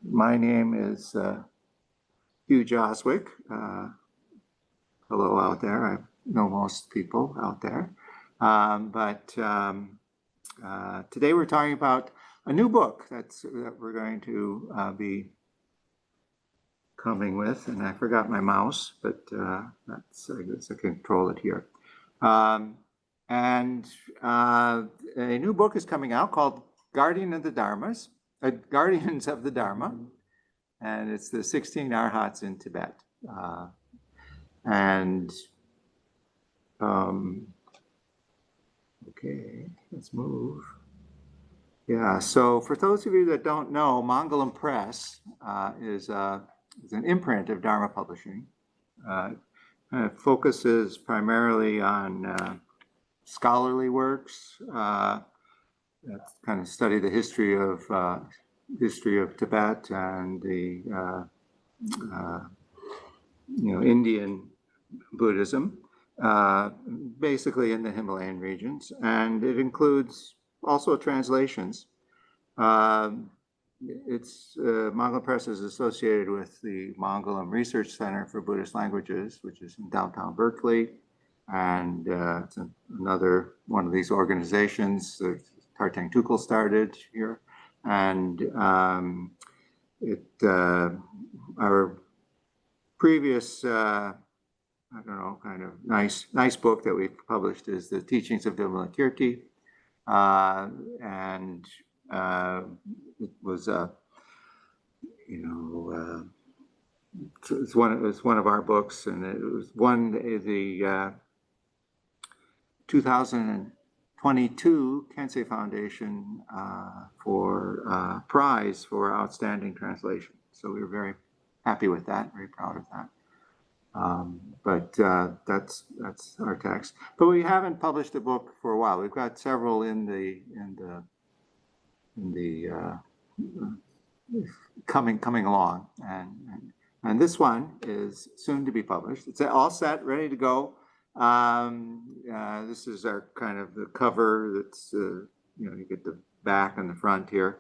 My name is Hugh Joswick. Hello out there. I know most people out there. Today we're talking about a new book that we're going to be coming with, and I forgot my mouse, but I guess I can control it here. A new book is coming out called Guardians of the Dharma, and it's the 16 Arhats in Tibet. Okay, let's move. Yeah, so for those of you that don't know, Mangalam Press is an imprint of Dharma publishing. It focuses primarily on scholarly works that kind of study the history of Tibet and the Indian Buddhism, basically in the Himalayan regions, and it includes also translations. Mangalam Press is associated with the Mangalam Research Center for Buddhist Languages, which is in downtown Berkeley, and it's another one of these organizations that Tartang Tukul started here, and our previous kind of nice book that we published is the Teachings of Vimalakirti, and it was it's one of our books, and it was won the 2022 Kensei Foundation for prize for outstanding translation. So we were very happy with that, very proud of that. That's our text. But we haven't published a book for a while. We've got several in the coming along, and this one is soon to be published. It's all set, ready to go. This is our kind of the cover. That's you get the back and the front here.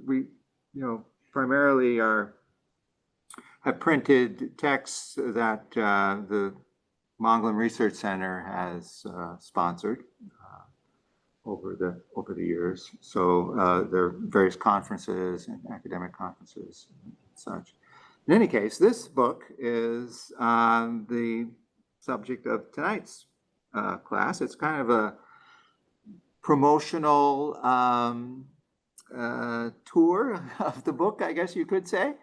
We primarily have printed texts that the Mangalam Research Center has sponsored over the years. So there are various conferences and academic conferences and such. In any case, this book is the subject of tonight's class. It's kind of a promotional tour of the book, I guess you could say.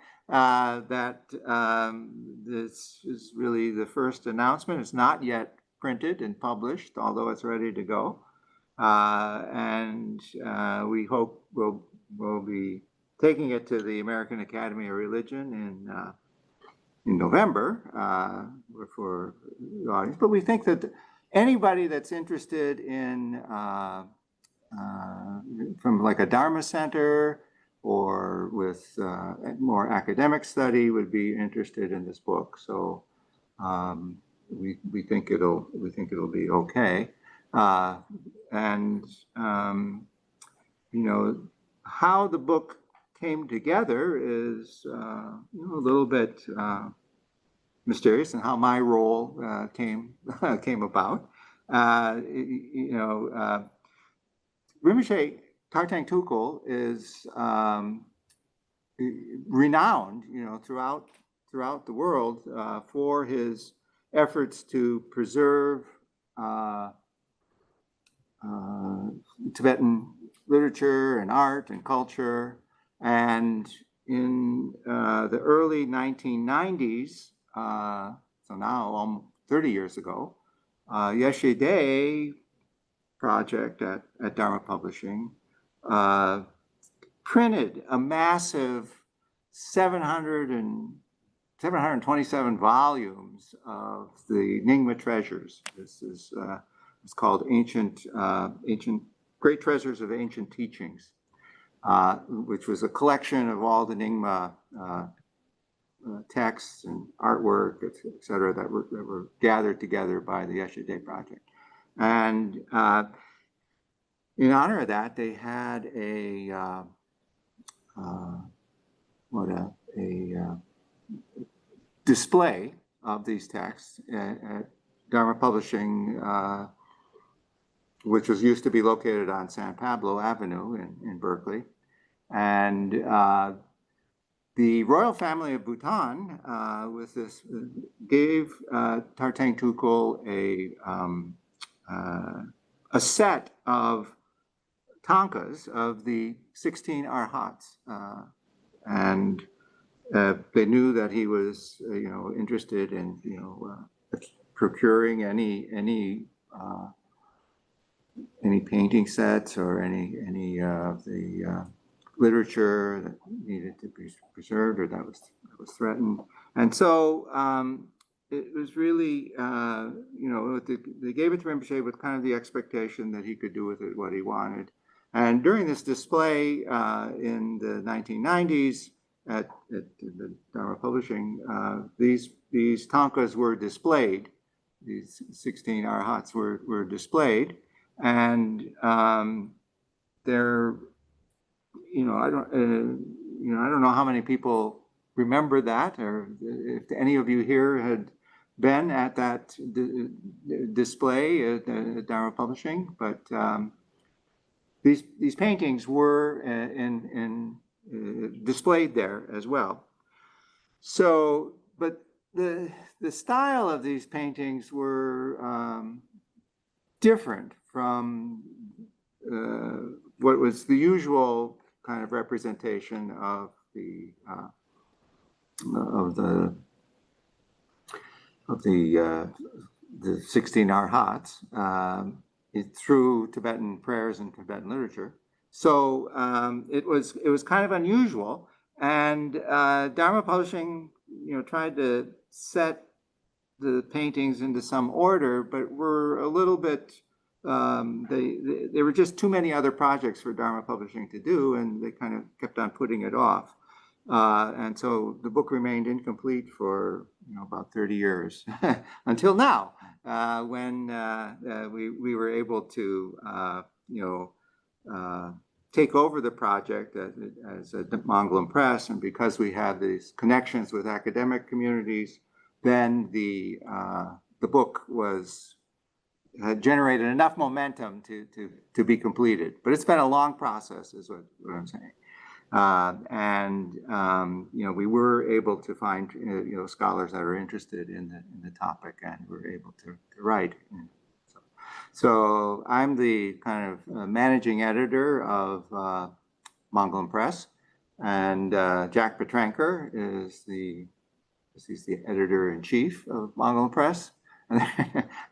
This is really the first announcement. It's not yet printed and published, although it's ready to go. We hope we'll be taking it to the American Academy of Religion in November for the audience. But we think that anybody that's interested in from like a Dharma center or with more academic study would be interested in this book. So we think it'll be okay. How the book came together is a little bit mysterious, and how my role came about. Rinpoche Tartang Tukul is renowned, throughout the world for his efforts to preserve Tibetan literature and art and culture. And in the early 1990s, so now almost 30 years ago, Yeshe Day project at Dharma Publishing printed a massive 727 volumes of the Nyingma treasures. This is it's called Ancient Great Treasures of Ancient Teachings, which was a collection of all the Nyingma texts and artwork, et cetera, that were gathered together by the Yeshe Day project. And in honor of that, they had a display of these texts at Dharma Publishing, which was used to be located on San Pablo Avenue in Berkeley. And the royal family of Bhutan gave Tartang Tukul a set of tankas of the 16 Arhats, and they knew that he was, interested in, procuring any painting sets or any of the literature that needed to be preserved or that was threatened. And so it was really, they gave it to Rinpoche with kind of the expectation that he could do with it what he wanted. And during this display in the 1990s at the Dharma Publishing, these tankas were displayed. These 16 Arhats were displayed, and they're, I don't know how many people remember that, or if any of you here had been at that display at Dharma Publishing, but these paintings were displayed there as well. So, but the style of these paintings were different from what was the usual kind of representation of the 16 Arhats through Tibetan prayers and Tibetan literature. So it was kind of unusual, and Dharma Publishing, tried to set the paintings into some order, but were a little bit. There were just too many other projects for Dharma Publishing to do, and they kind of kept on putting it off. And so the book remained incomplete for about 30 years until now, when we were able to take over the project as a Mangalam Press, and because we have these connections with academic communities, then the book had generated enough momentum to be completed. But it's been a long process, is what I'm saying. We were able to find scholars that are interested in the topic, and we're able to write. So I'm the kind of managing editor of Mangalam Press, and Jack Petranker is the editor-in-chief of Mangalam Press.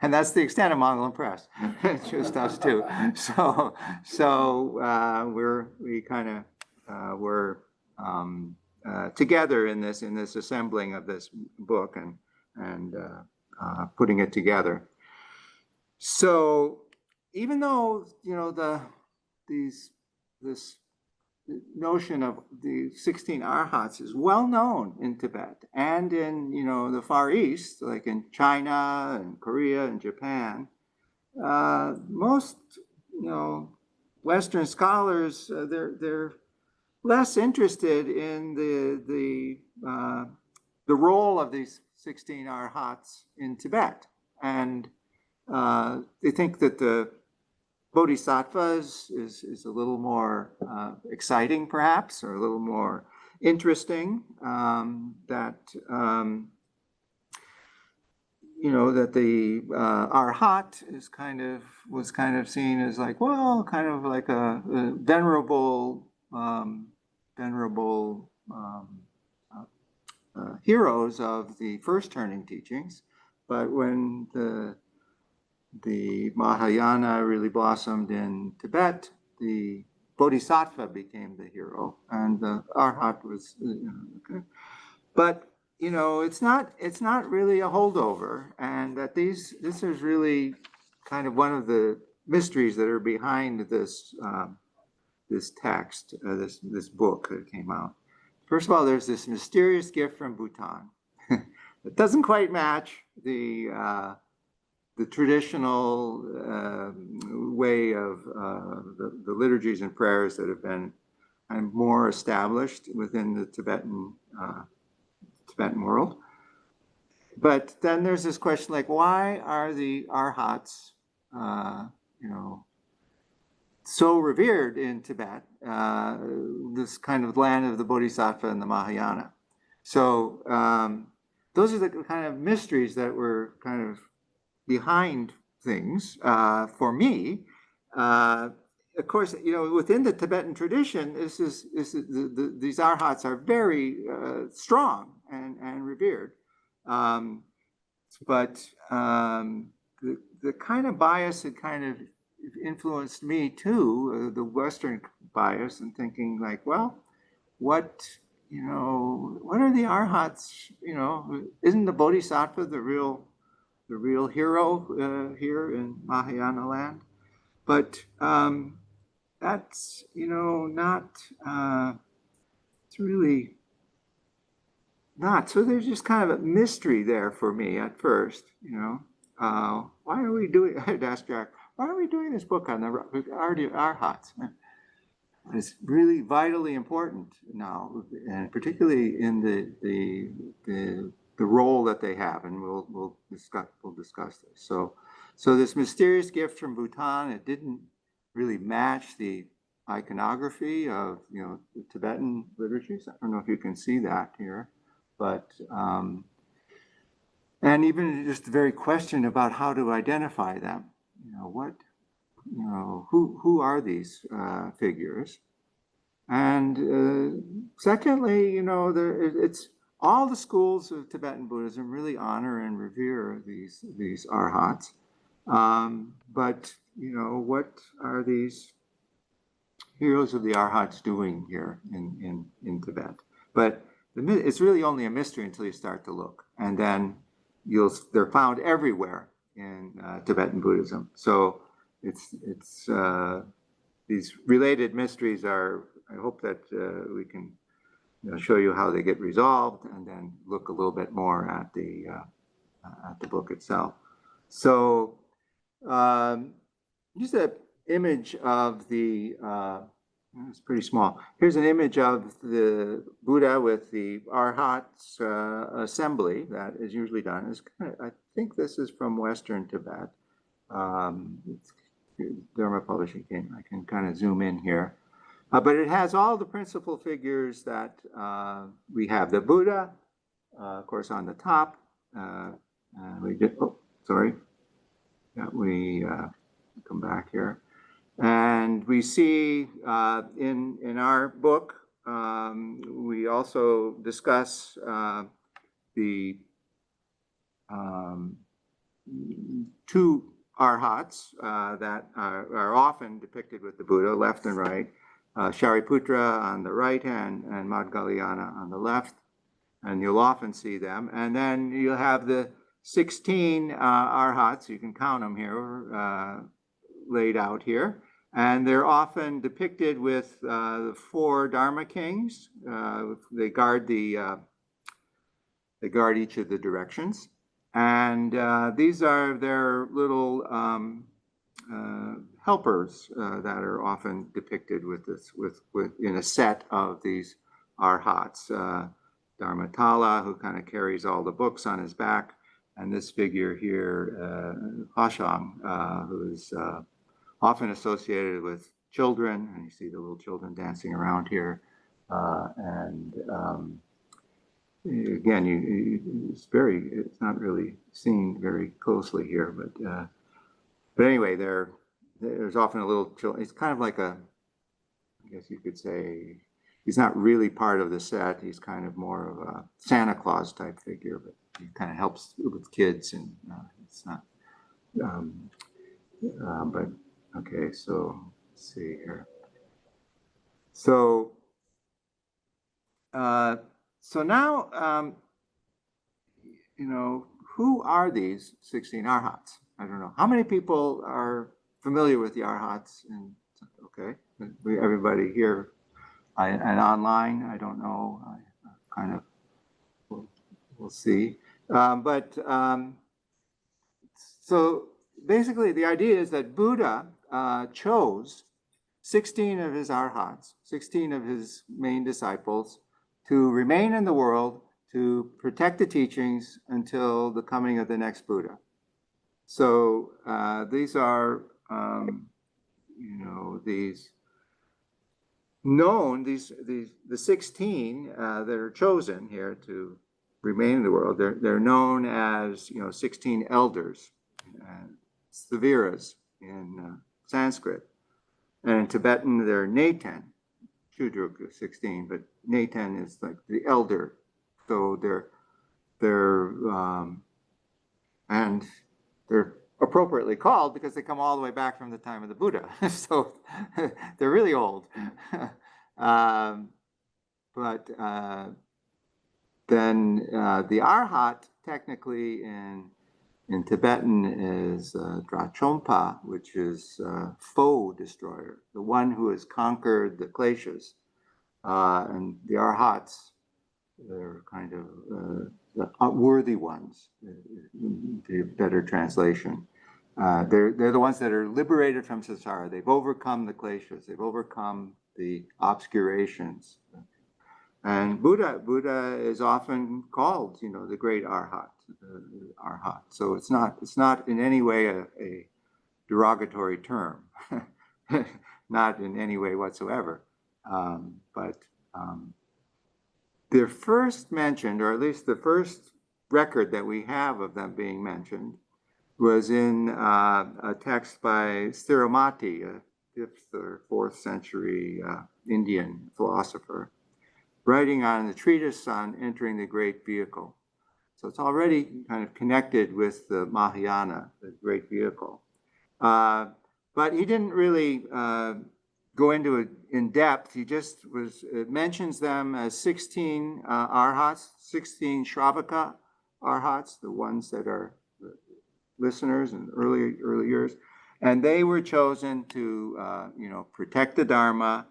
And that's the extent of Mangalam Press. It's just us two. So we're together in this assembling of this book and putting it together. So even though this notion of the 16 Arhats is well known in Tibet and in the Far East, like in China and Korea and Japan, most Western scholars they're less interested in the role of these 16 Arhats in Tibet, and they think that the Bodhisattvas is a little more exciting, perhaps, or a little more interesting. That the Arhat was kind of seen as like, well, kind of like a venerable heroes of the first turning teachings, but when the Mahayana really blossomed in Tibet, the Bodhisattva became the hero, and the Arhat was, okay. But it's not really a holdover, and that this is really kind of one of the mysteries that are behind this text, this book that came out. First of all, there's this mysterious gift from Bhutan that doesn't quite match the traditional way of the liturgies and prayers that have been kind of more established within the Tibetan world. But then there's this question like, why are the Arhats, so revered in Tibet, this kind of land of the Bodhisattva and the Mahayana? So those are the kind of mysteries that were kind of behind things for me. Of course, within the Tibetan tradition, these Arhats are very strong and revered. But the kind of bias that kind of influenced me too, the Western bias, and thinking like, well, what are the Arhats? Isn't the Bodhisattva the real hero here in Mahayana land? But that's not. It's really not. So there's just kind of a mystery there for me at first. Why are we doing? I'd ask Jack, why are we doing this book on the Arhats? It's really vitally important now, and particularly in the role that they have, and we'll discuss this. So this mysterious gift from Bhutan, it didn't really match the iconography of the Tibetan liturgies. I don't know if you can see that here, but and even just the very question about how to identify them. Who are these figures? And secondly, it's all the schools of Tibetan Buddhism really honor and revere these Arhats. But what are these heroes of the Arhats doing here in Tibet? But it's really only a mystery until you start to look, and then they're found everywhere in Tibetan Buddhism. So it's these related mysteries are. I hope that we can show you how they get resolved, and then look a little bit more at the book itself. So here's an image of the. It's pretty small. Here's an image of the Buddha with the Arhats assembly that is usually done. I think this is from Western Tibet. Dharma Publishing came. I can kind of zoom in here. But it has all the principal figures that we have. The Buddha, of course, on the top. We come back here. And we see in our book, we also discuss the two Arhats that are often depicted with the Buddha, left and right. Shariputra on the right hand and Madhgalyana on the left, and you'll often see them. And then you'll have the 16 Arhats, you can count them here, laid out here. And they're often depicted with the 4 Dharma kings. They guard each of the directions. And these are their little helpers that are often depicted in a set of these Arhats. Dharmatala, who kind of carries all the books on his back, and this figure here, Hashang, who is often associated with children, and you see the little children dancing around here. Again, it's not really seen very closely here, but anyway, there's often a little children. It's kind of like I guess you could say, he's not really part of the set. He's kind of more of a Santa Claus type figure, but he kind of helps with kids, and it's not. But okay, so let's see here. So now, who are these 16 Arhats? I don't know. How many people are familiar with the Arhats? And okay, everybody here and online, I don't know. I kind of, we'll see. So basically, the idea is that Buddha chose 16 of his arhats, 16 of his main disciples, to remain in the world to protect the teachings until the coming of the next Buddha. So these are, these known, the 16 that are chosen here to remain in the world, they're known as, 16 elders, Staviras in Sanskrit. And in Tibetan, they're Naten, Shudruk is 16, but Naten is like the elder. So and they're appropriately called because they come all the way back from the time of the Buddha. So they're really old. But then the Arhat, technically in Tibetan, is Drachompa, which is foe destroyer, the one who has conquered the kleshas. And the Arhats, they're kind of the worthy ones, the better translation. They're the ones that are liberated from samsara. They've overcome the kleshas. They've overcome the obscurations. And Buddha is often called, the great Arhat. Arhat. So it's not in any way a derogatory term, not in any way whatsoever. But they're first mentioned, or at least the first record that we have of them being mentioned, was in a text by Thirumatthi, a 5th or 4th century Indian philosopher, writing on the treatise on entering the great vehicle. So it's already kind of connected with the Mahayana, the great vehicle. But he didn't really go into it in depth. He just mentions them as 16 arhats, 16 Shravaka arhats, the ones that are listeners in early years. And they were chosen to, protect the Dharma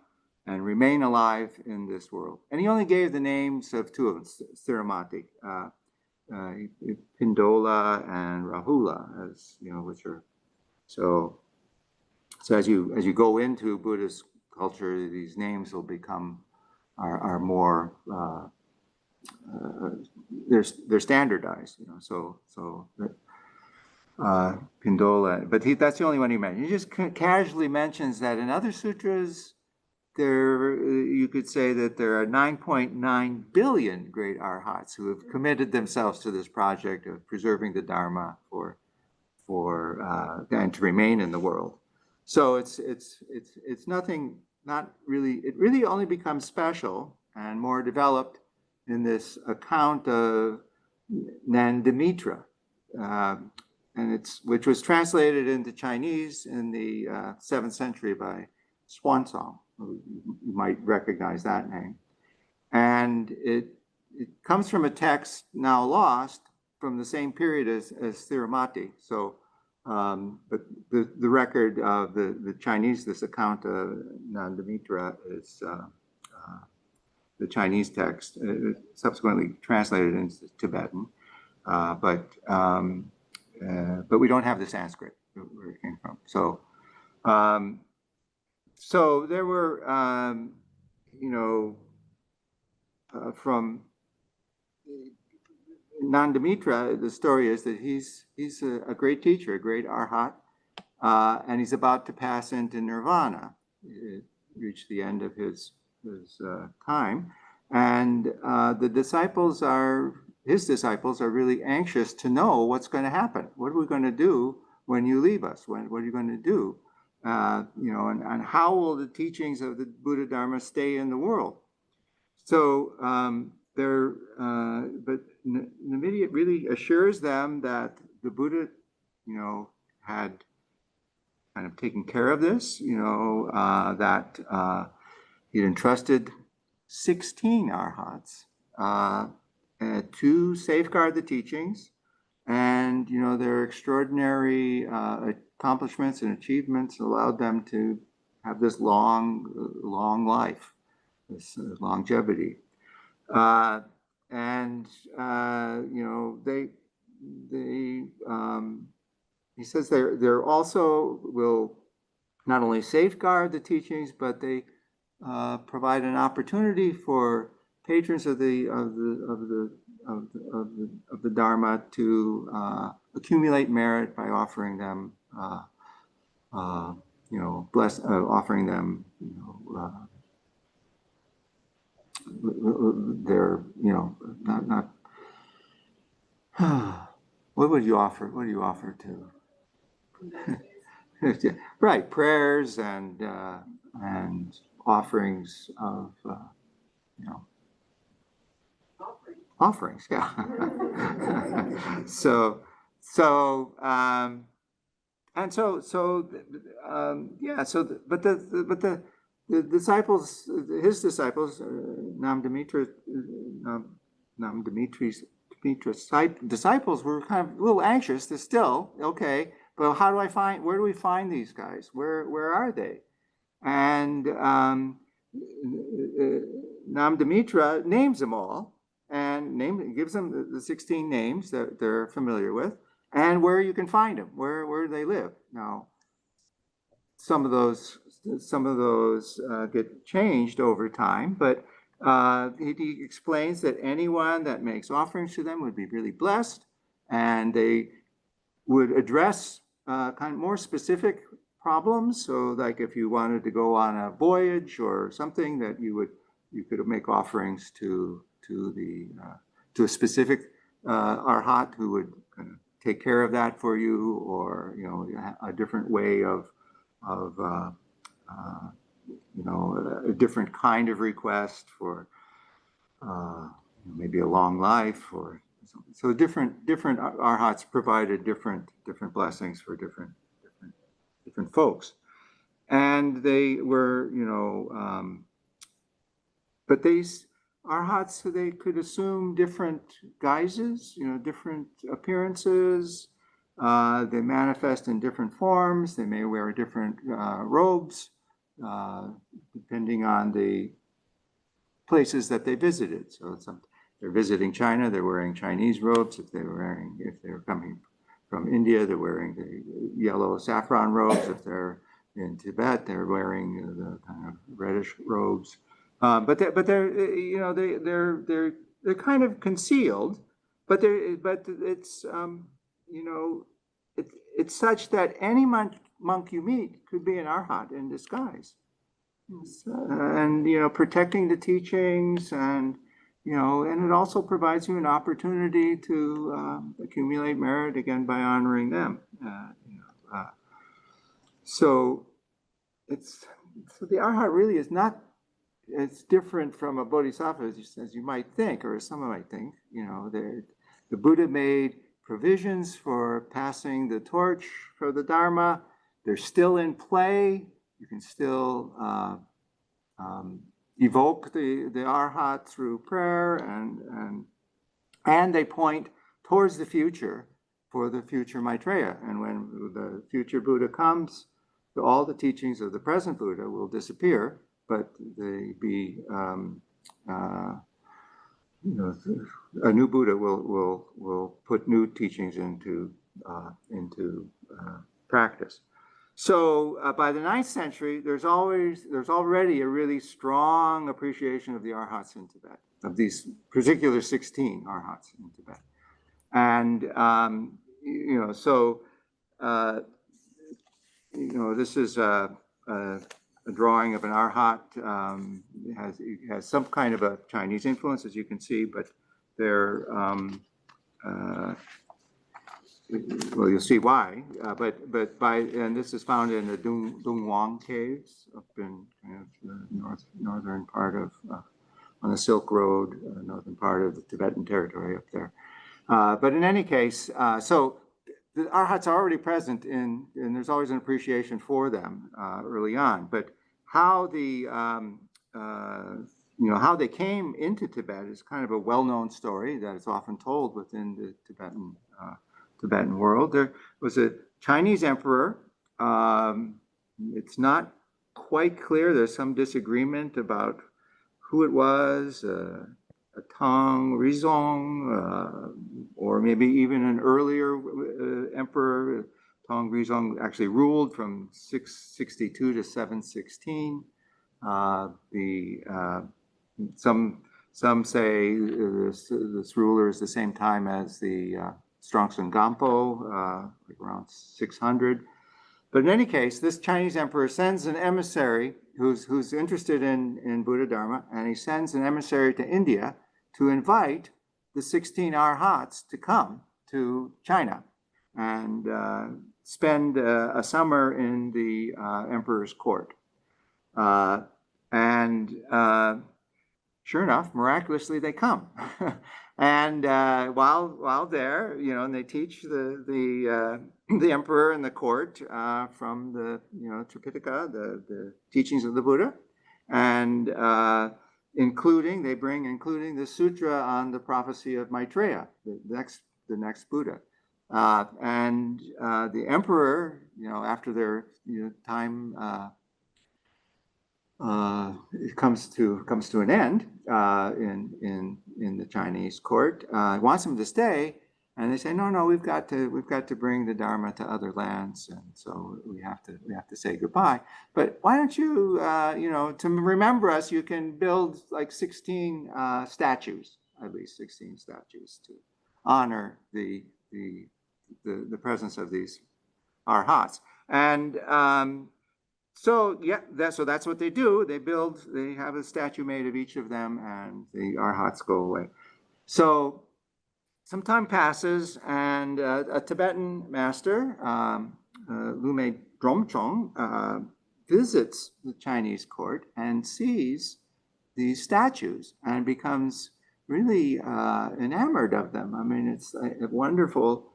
and remain alive in this world. And he only gave the names of 2 of them, Thirumatthi, Pindola and Rahula, as which are so as you go into Buddhist culture, these names will become are more they're standardized, So Pindola, but that's the only one he mentioned. He just casually mentions that in other sutras, you could say that there are 9.9 billion great arhats who have committed themselves to this project of preserving the Dharma and to remain in the world. So it's nothing, not really. It really only becomes special and more developed in this account of Nandamitra, which was translated into Chinese in the 7th century by Xuanzang. You might recognize that name. And it comes from a text now lost from the same period as Thirumatthi. So, but the record of the Chinese, this account of Nandamitra is the Chinese text, subsequently translated into Tibetan, but we don't have the Sanskrit where it came from. So. So there were, from Nandamitra, the story is that he's a great teacher, a great arhat, and he's about to pass into nirvana, reach the end of his time, and his disciples are really anxious to know what's going to happen. What are we going to do when you leave us? What are you going to do? And how will the teachings of the Buddha Dharma stay in the world? So but Namidia really assures them that the Buddha, had kind of taken care of this, that he'd entrusted 16 arhats to safeguard the teachings, and their extraordinary accomplishments and achievements allowed them to have this long life, this longevity, and he says they're also will not only safeguard the teachings, but they provide an opportunity for patrons of the Dharma to accumulate merit by offering them, offering them, their, not. What would you offer? What do you offer to? Right, prayers and offerings of, offerings, yeah. But the disciples, his disciples, Dimitri's disciples were kind of a little anxious. They're still, okay, but where do we find these guys? Where are they? And Namdamitra names them all and gives them the 16 names that they're familiar with and where you can find them, where they live. Now, some of those get changed over time, but he explains that anyone that makes offerings to them would be really blessed, and they would address kind of more specific problems. So like if you wanted to go on a voyage or something, that you could make offerings to a specific arhat who would kind of take care of that for you, or a different way of a different kind of request for maybe a long life, or so different arhats provided different blessings for different folks, and they were but these arhats, they could assume different guises, different appearances. They manifest in different forms. They may wear different robes, depending on the places that they visited. So they're visiting China, they're wearing Chinese robes. If they're coming from India, they're wearing the yellow saffron robes. If they're in Tibet, they're wearing the kind of reddish robes. But they're kind of concealed. But it's it's such that any monk you meet could be an arhat in disguise, and protecting the teachings, and and it also provides you an opportunity to accumulate merit again by honoring them. So the arhat really is not. It's different from a bodhisattva as you might think, or as someone might think. The Buddha made provisions for passing the torch for the Dharma. They're still in play. You can still evoke the arhat through prayer, and they point towards the future for the future Maitreya. And when the future Buddha comes, all the teachings of the present Buddha will disappear, but they be a new Buddha will put new teachings into practice. So by the 9th century, there's already a really strong appreciation of the arhats in Tibet, of these particular 16 arhats in Tibet, and this is a drawing of an arhat. It has some kind of a Chinese influence, as you can see, but they're well, you'll see why. And this is found in the Dungwang caves up in kind of the northern part of on the Silk Road, northern part of the Tibetan territory up there. But in any case, so the arhats are already present and there's always an appreciation for them early on. But how how they came into Tibet is kind of a well-known story that is often told within the Tibetan world. There was a Chinese emperor. It's not quite clear. There's some disagreement about who it was. A Tang Rizong, or maybe even an earlier emperor, Tongrizong actually ruled from 662 to 716. Some say this ruler is the same time as the Strongson Gampo, like around 600. But in any case, this Chinese emperor sends an emissary who's interested in Buddha Dharma, and he sends an emissary to India to invite the 16 Arhats to come to China and spend a summer in the emperor's court. Sure enough, miraculously, they come. And while there, and they teach the emperor and the court from the Tripitaka, the teachings of the Buddha, and including the sutra on the prophecy of Maitreya, the next Buddha. The emperor, after their time it comes to an end in the Chinese court, wants them to stay, and they say, no, we've got to bring the Dharma to other lands, and so we have to say goodbye. But why don't you, to remember us, you can build like 16 statues, at least 16 statues to honor the presence of these Arhats. And so that's what they do. They have a statue made of each of them, and the Arhats go away. So some time passes, and a Tibetan master, Lume Dromchong, visits the Chinese court and sees these statues and becomes really enamored of them. I mean, it's wonderful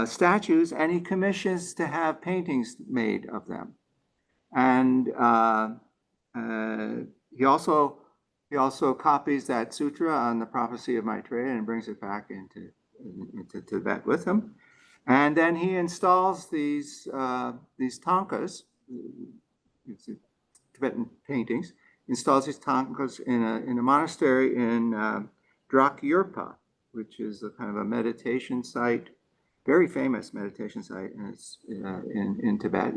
statues, and he commissions to have paintings made of them. And he also copies that sutra on the prophecy of Maitreya and brings it back into Tibet with him. And then he installs these tankas, Tibetan paintings, installs these tankas in a monastery in Drakyurpa, which is a kind of a meditation site, very famous meditation site, and it's in Tibet.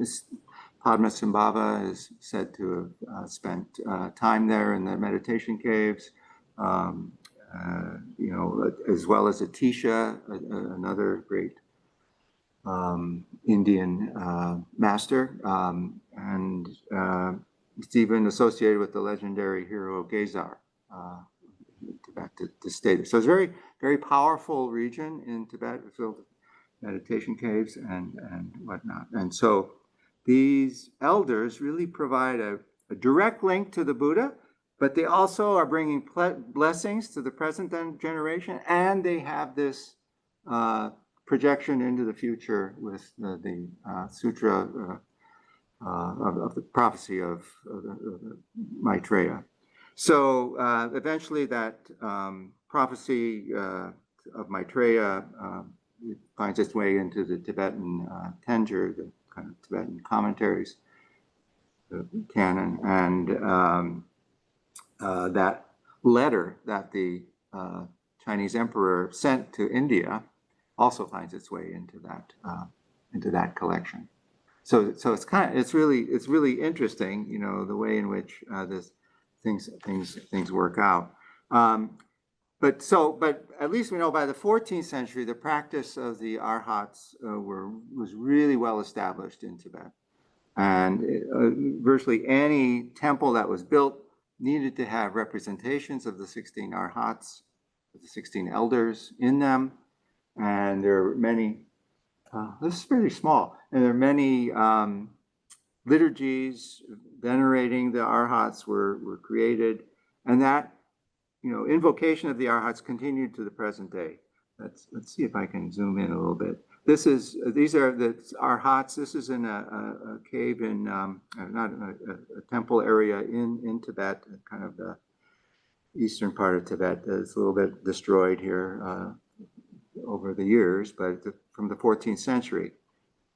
Padmasambhava is said to have spent time there in the meditation caves, as well as Atisha, another great Indian master, and it's even associated with the legendary hero Gezar, Tibet, to stay there. So it's a very, very powerful region in Tibet, filled with meditation caves and whatnot. And so these elders really provide a direct link to the Buddha, but they also are bringing blessings to the present generation, and they have this projection into the future with the sutra of the prophecy of Maitreya. So eventually that prophecy of Maitreya finds its way into the Tibetan Tenjur, the kind of Tibetan commentaries, the canon, and that letter that the Chinese emperor sent to India also finds its way into that collection. So it's really interesting, the way in which things work out. But at least we know by the 14th century, the practice of the Arhats was really well established in Tibet. And virtually any temple that was built needed to have representations of the 16 Arhats, the 16 elders in them. And there are many, this is pretty small, and there are many liturgies venerating the Arhats were created. And that invocation of the Arhats continued to the present day. Let's see if I can zoom in a little bit. These are the Arhats. This is in a cave in not a temple area in Tibet, kind of the eastern part of Tibet. It's a little bit destroyed here over the years, but from the 14th century.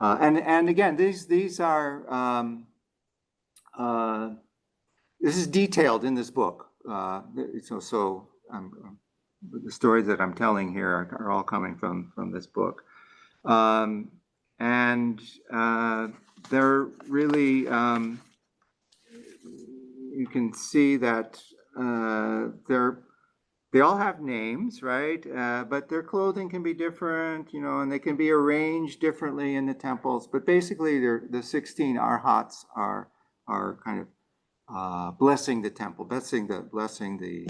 And again, these are this is detailed in this book. So the stories that I'm telling here are all coming from this book. And and they're really, you can see that they all have names, right? But their clothing can be different, you know, and they can be arranged differently in the temples. But basically, the 16 Arhats are kind of blessing the temple, blessing the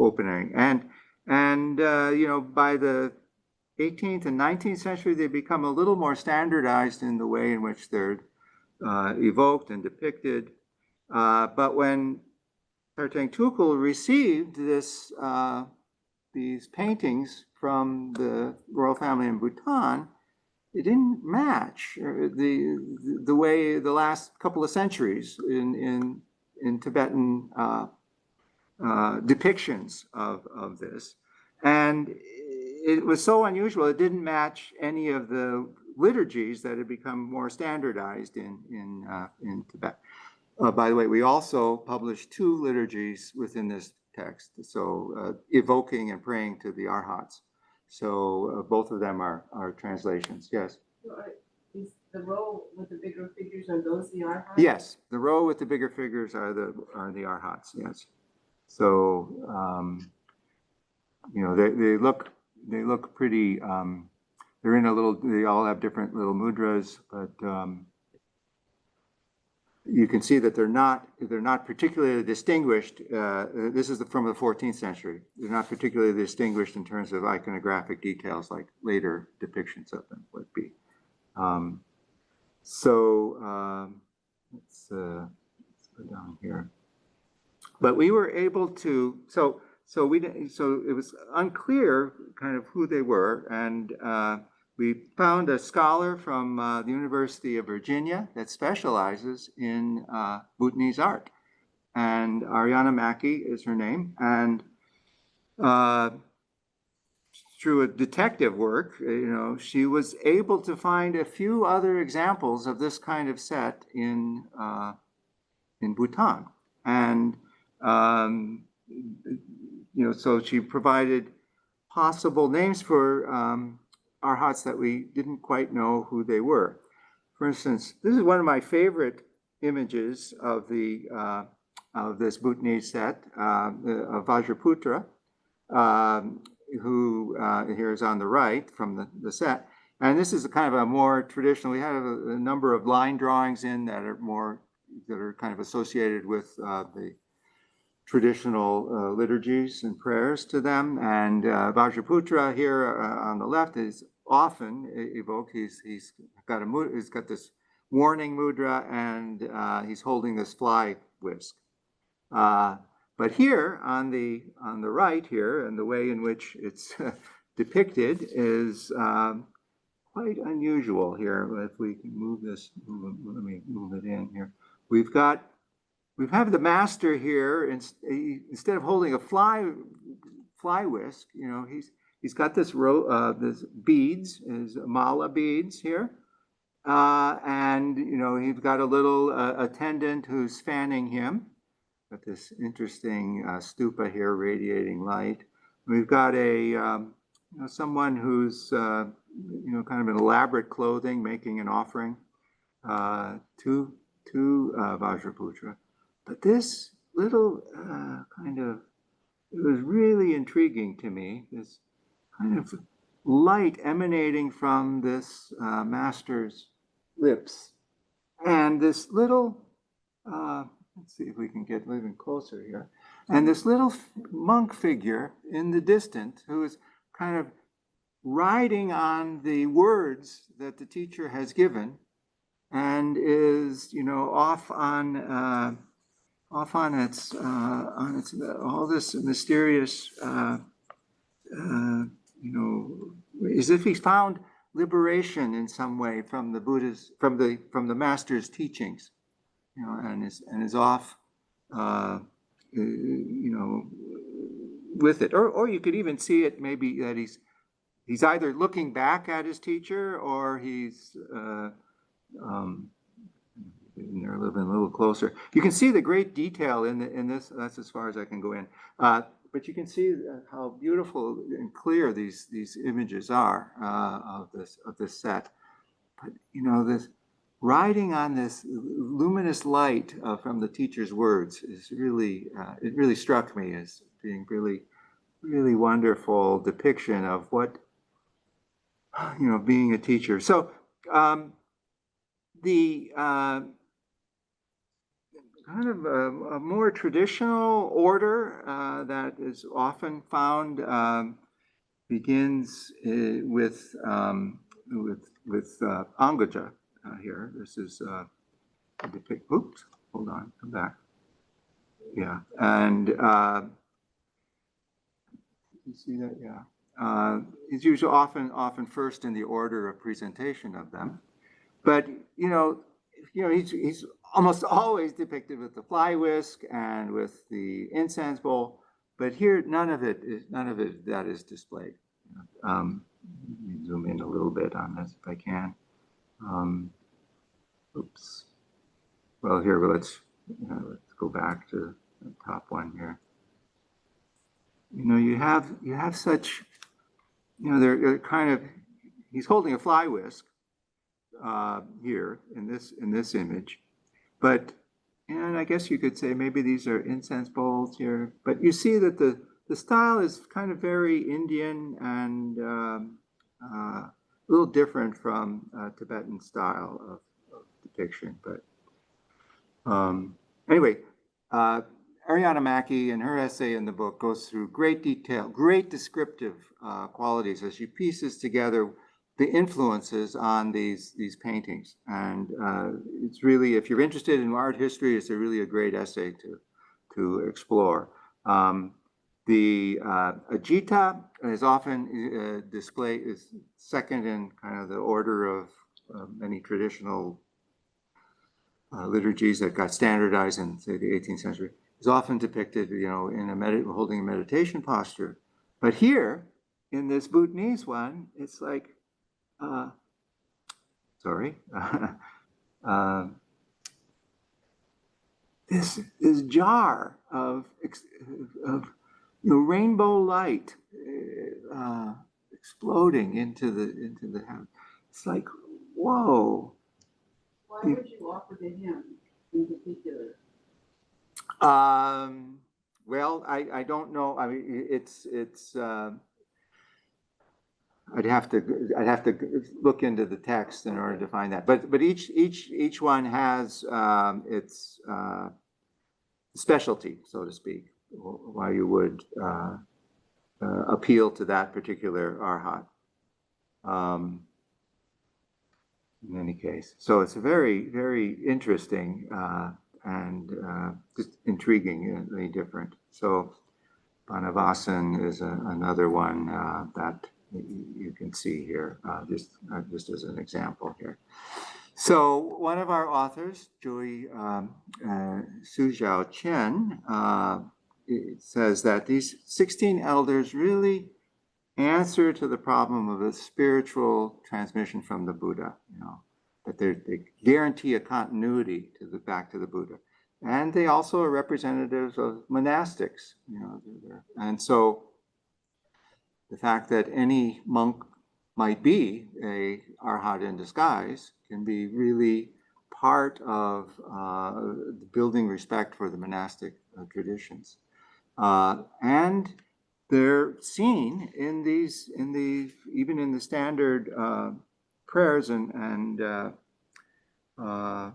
opening, and you know, by the 18th and 19th century, they become a little more standardized in the way in which they're evoked and depicted. But when Tertang Tukul received these paintings from the royal family in Bhutan, it didn't match the way the last couple of centuries in Tibetan depictions of this. And it was so unusual, it didn't match any of the liturgies that had become more standardized in Tibet. By the way, we also published 2 liturgies within this text, so evoking and praying to the Arhats. So both of them are translations. Yes? Is the row with the bigger figures, are those the Arhats? Yes, the row with the bigger figures are the Arhats, yes. So, you know, they look pretty, they're in a little, they all have different little mudras, but you can see that they're not particularly distinguished. This is from the 14th century. They're not particularly distinguished in terms of iconographic details like later depictions of them would be. Let's go down here. But we were able to, so it was unclear kind of who they were, and we found a scholar from the University of Virginia that specializes in Bhutanese art, and Ariana Mackey is her name, and through a detective work, you know, she was able to find a few other examples of this kind of set in Bhutan, and you know, so she provided possible names for Arhats that we didn't quite know who they were. For instance, this is one of my favorite images of this Bhutanese set, of Vajraputra, who here is on the right from the set. And this is a kind of a more traditional, we have a number of line drawings in that are kind of associated with the traditional liturgies and prayers to them. And Vajraputra here on the left is often evoked. He's got this warning mudra, and he's holding this fly whisk. But here on the right here, and the way in which it's depicted is quite unusual here. If we can move this, let me move it in here. We have the master here, instead of holding a fly whisk, you know, he's got this row, this beads, his mala beads here, and you know, he's got a little attendant who's fanning him. Got this interesting stupa here, radiating light. We've got someone who's you know, kind of in elaborate clothing, making an offering to Vajraputra. But this little kind of, it was really intriguing to me, this kind of light emanating from this master's lips. And this little, let's see if we can get even closer here. And this little monk figure in the distance who is kind of riding on the words that the teacher has given, and is, you know, off on its all this mysterious, you know, as if he's found liberation in some way from the Buddha's, from the master's teachings, you know, and is off, you know, with it. Or you could even see it maybe that he's either looking back at his teacher, or he's they're a little closer. You can see the great detail in this. That's as far as I can go in. But but you can see how beautiful and clear these images are of this set. But you know, this riding on this luminous light from the teacher's words is really it really struck me as being really wonderful depiction of what, you know, being a teacher. So the kind of a more traditional order that is often found begins with Angaja here. This is a depict. Oops, hold on, come back. Yeah, and you see that? Yeah, it's usually often first in the order of presentation of them, but you know, he's almost always depicted with the fly whisk and with the incense bowl, but here none of it that is displayed. Let me zoom in a little bit on this if I can. Oops. Well, here let's go back to the top one here. You know, you have such, you know, they're kind of, he's holding a fly whisk here in this image, but, and I guess you could say maybe these are incense bowls here, but you see that the style is kind of very Indian and a little different from Tibetan style of depiction. But anyway, Ariana Mackey in her essay in the book goes through great detail, great descriptive qualities as she pieces together the influences on these paintings. And it's really, if you're interested in art history, it's really a great essay to explore. The Ajita is often displayed, is second in kind of the order of many traditional liturgies that got standardized in, say, the 18th century. Is often depicted, you know, in holding a meditation posture. But here, in this Bhutanese one, it's like, this jar of you know, rainbow light exploding into the heaven. It's like, whoa. Why would you offer to him in particular? Well, I don't know. I mean, it's I'd have to look into the text in order to find that. But each one has its specialty, so to speak, why you would appeal to that particular arhat. In any case, so it's a very interesting and just intriguingly different. So Banavasan is another one that you can see here, just as an example here. So one of our authors, Joy Suzhao Chen, says that these 16 elders really answer to the problem of a spiritual transmission from the Buddha, you know, that they guarantee a continuity back to the Buddha. And they also are representatives of monastics, you know, and so the fact that any monk might be a arhat in disguise can be really part of building respect for the monastic traditions. And they're seen in even in the standard prayers and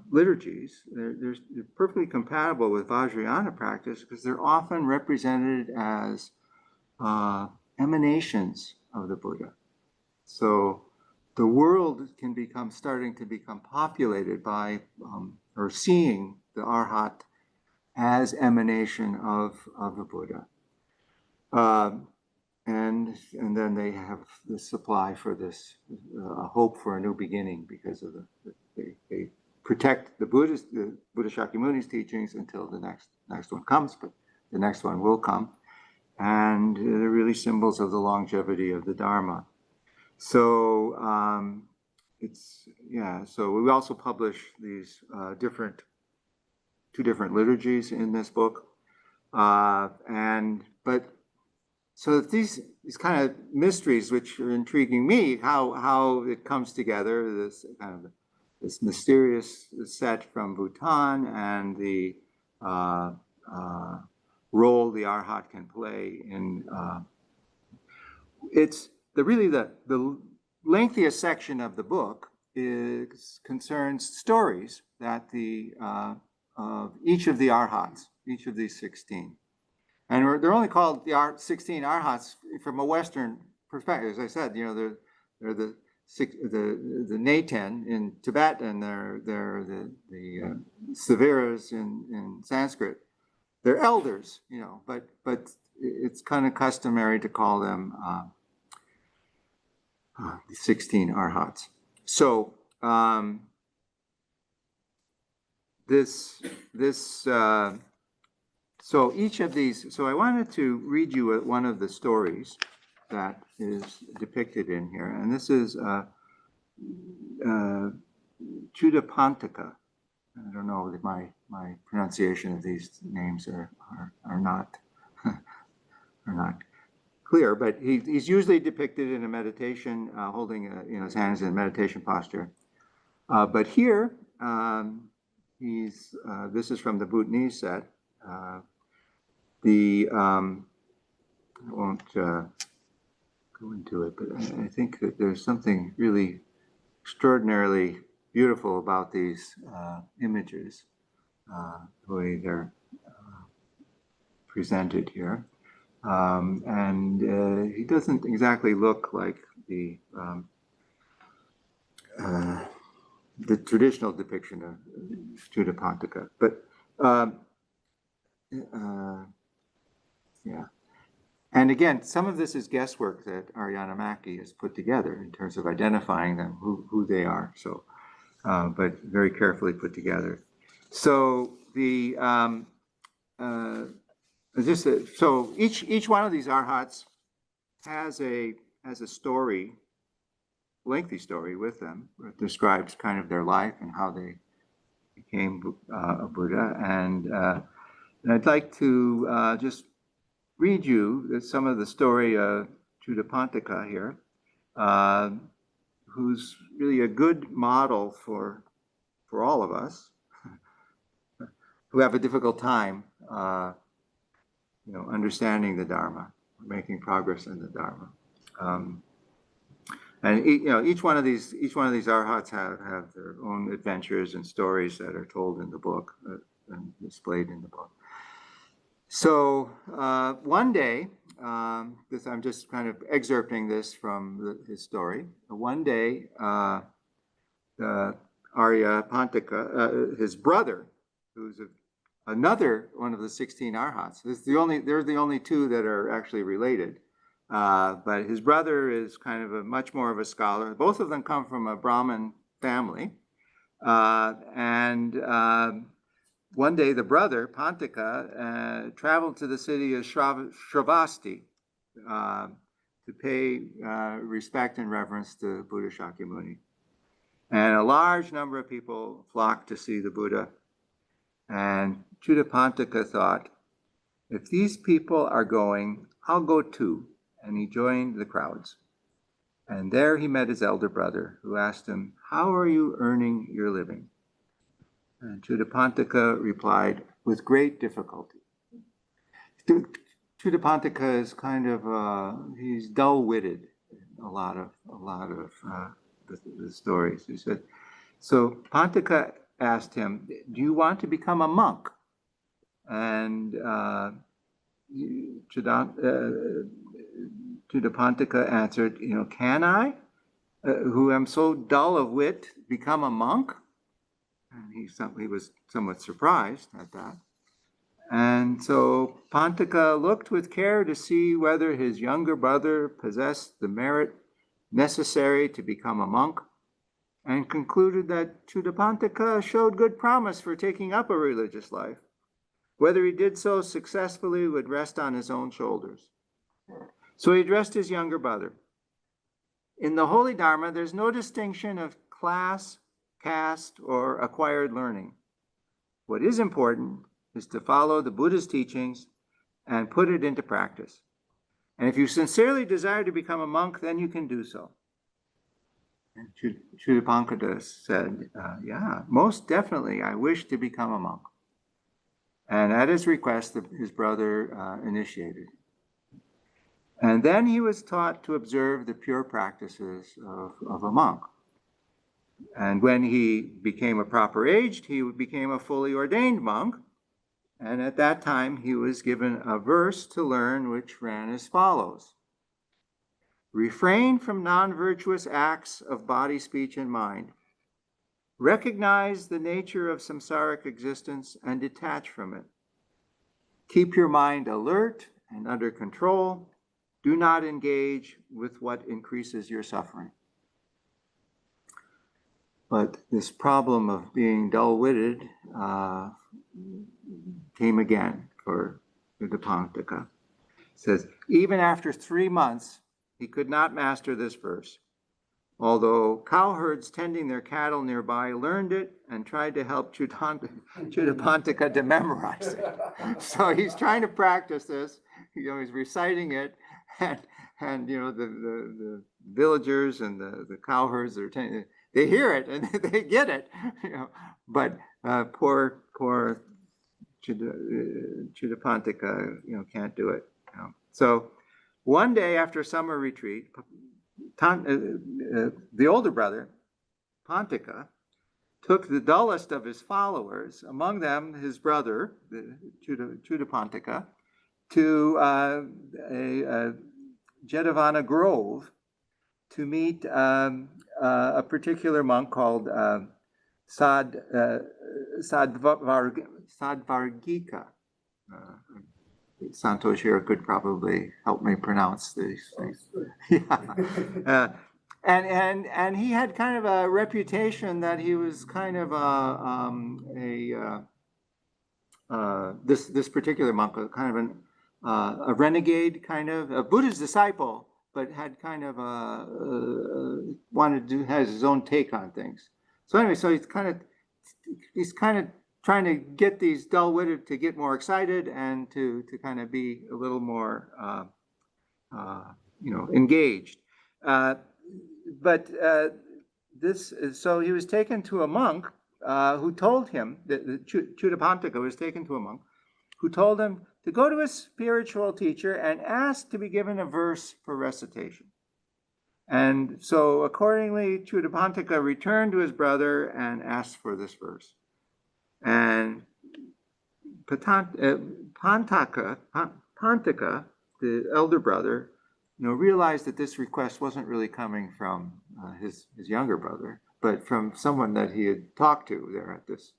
liturgies. They're perfectly compatible with Vajrayana practice because they're often represented as emanations of the Buddha. So the world can starting to become populated by or seeing the arhat as emanation of the Buddha. And then they have the supply for this hope for a new beginning because of they protect the Buddha Shakyamuni's teachings until the next one comes, but the next one will come, and they're really symbols of the longevity of the Dharma. So So we also publish these two different liturgies in this book, but So that these kind of mysteries, which are intriguing me, how it comes together, this kind of this mysterious set from Bhutan and the role the Arhat can play in it's the lengthiest section of the book concerns stories that of each of the Arhats, each of these 16. And they're only called the 16 Arhats from a Western perspective. As I said, they're the Naten in Tibet, and they're the Saviras in Sanskrit. They're elders, but it's kind of customary to call them the 16 Arhats. So so each of these, so I wanted to read you one of the stories that is depicted in here, and this is Chudapantaka. I don't know if my pronunciation of these names are not are not clear, but he's usually depicted in a meditation, holding his hands in a meditation posture. But here, this is from the Bhutanese set. I won't go into it, but I think that there's something really extraordinarily beautiful about these images, the way they're presented here. And he doesn't exactly look like the traditional depiction of Chudapantaka, but yeah. And again, some of this is guesswork that Ariana Mackey has put together in terms of identifying them, who they are. So, but very carefully put together. So the so each one of these Arhats has a story, lengthy story with them. It describes kind of their life and how they became a Buddha. And I'd like to just read you some of the story of Chudapantaka here, who's really a good model for all of us who have a difficult time, understanding the Dharma, making progress in the Dharma. And each one of these Arhats have their own adventures and stories that are told in the book and displayed in the book. So one day, I'm just kind of excerpting this from his story. One day, Aryapantaka, his brother, who's another one of the 16 Arhats. They're the only two that are actually related. But his brother is kind of much more of a scholar. Both of them come from a Brahmin family. One day, the brother, Pantaka, traveled to the city of Shravasti to pay respect and reverence to Buddha Shakyamuni. And a large number of people flocked to see the Buddha. And Chudapantaka thought, if these people are going, I'll go too. And he joined the crowds. And there he met his elder brother, who asked him, how are you earning your living? And Chudapantaka replied, with great difficulty. Chudapantaka is kind of, he's dull-witted in a lot of the stories. He said, so Pantaka asked him, do you want to become a monk? And Chudapantaka answered, can I, who am so dull of wit, become a monk? And he was somewhat surprised at that. And so Pantaka looked with care to see whether his younger brother possessed the merit necessary to become a monk, and concluded that Chudapantaka showed good promise for taking up a religious life. Whether he did so successfully would rest on his own shoulders. So he addressed his younger brother. In the Holy Dharma, there's no distinction of class, caste, or acquired learning. What is important is to follow the Buddha's teachings and put it into practice. And if you sincerely desire to become a monk, then you can do so. And Chudapankata said, yeah, most definitely, I wish to become a monk. And at his request, his brother initiated. And then he was taught to observe the pure practices of a monk. And when he became a proper age, he became a fully ordained monk. And at that time, he was given a verse to learn, which ran as follows. Refrain from non-virtuous acts of body, speech, and mind. Recognize the nature of samsaric existence and detach from it. Keep your mind alert and under control. Do not engage with what increases your suffering. But this problem of being dull-witted came again for Chudapankata. It says, even after 3 months, he could not master this verse, although cowherds tending their cattle nearby learned it and tried to help Chudapankata to memorize it. So he's trying to practice this. He's reciting it, and the villagers and the cowherds they hear it and they get it. But poor Chudapankata can't do it. So one day after summer retreat, the older brother, Pantika, took the dullest of his followers, among them his brother, Chudapankata, to a Jetavana grove to meet a particular monk called Sadvargika. Santosh here could probably help me pronounce these things. Yeah. And he had kind of a reputation that he was kind of this particular monk, kind of a renegade, kind of a Buddha's disciple, but had kind of has his own take on things. So anyway, so he's kind of trying to get these dull-witted to get more excited and to kind of be a little more engaged. So he was taken to a monk who told him that Chudapankata was taken to a monk who told him to go to a spiritual teacher and ask to be given a verse for recitation. And so accordingly, Chudapankata returned to his brother and asked for this verse. And Pantika, the elder brother, realized that this request wasn't really coming from his younger brother, but from someone that he had talked to there at this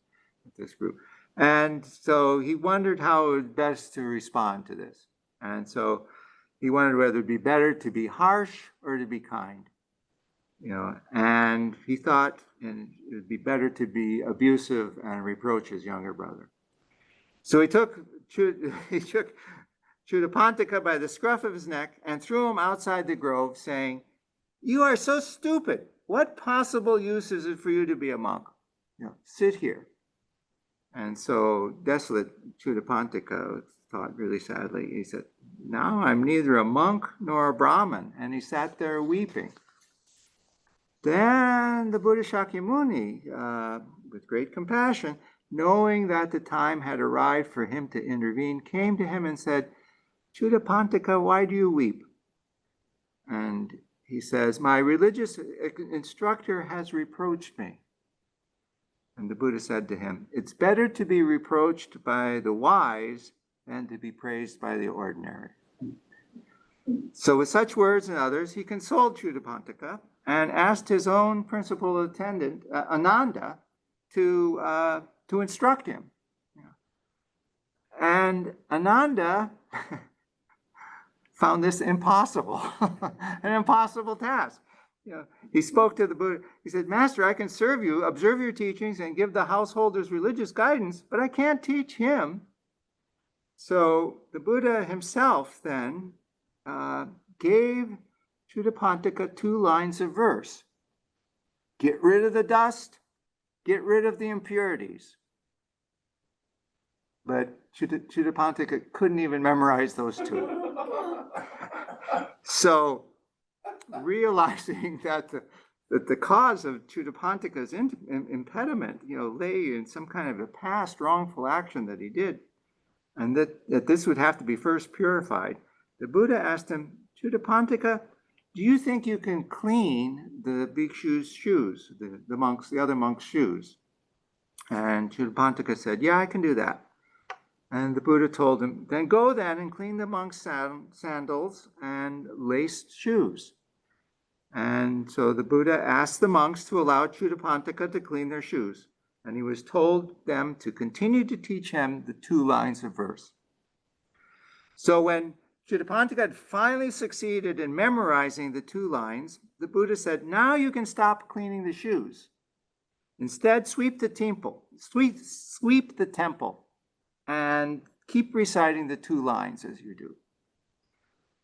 group. And so he wondered how it was best to respond to this. And so he wondered whether it'd be better to be harsh or to be kind. And he thought it would be better to be abusive and reproach his younger brother. So he took Chudapankata by the scruff of his neck and threw him outside the grove, saying, "You are so stupid. What possible use is it for you to be a monk? Sit here." And so desolate Chudapankata thought really sadly. He said, "Now I'm neither a monk nor a Brahmin." And he sat there weeping. Then the Buddha Shakyamuni, with great compassion, knowing that the time had arrived for him to intervene, came to him and said, "Chudapankata, why do you weep?" And he says, "My religious instructor has reproached me." And the Buddha said to him, "It's better to be reproached by the wise than to be praised by the ordinary." So with such words and others, he consoled Chudapankata and asked his own principal attendant, Ananda, to instruct him. And Ananda found this impossible, an impossible task. He spoke to the Buddha. He said, "Master, I can serve you, observe your teachings, and give the householders religious guidance, but I can't teach him." So the Buddha himself then gave Chudapankata 2 lines of verse. Get rid of the dust, get rid of the impurities. But Chudapankata couldn't even memorize those 2. So realizing that the cause of Chudapanthaka's impediment, lay in some kind of a past wrongful action that he did, and that this would have to be first purified, the Buddha asked him, Chudapanthaka, do you think you can clean the bhikshu's shoes, the other monks' shoes? And Chudapanthaka said, yeah, I can do that. And the Buddha told him, then go then and clean the monks' sandals and laced shoes. And so the Buddha asked the monks to allow Chudapanthaka to clean their shoes. And he was told them to continue to teach him the 2 lines of verse. So when Chudapanthaka had finally succeeded in memorizing the 2 lines, the Buddha said, now you can stop cleaning the shoes. Instead, sweep the temple, and keep reciting the 2 lines as you do.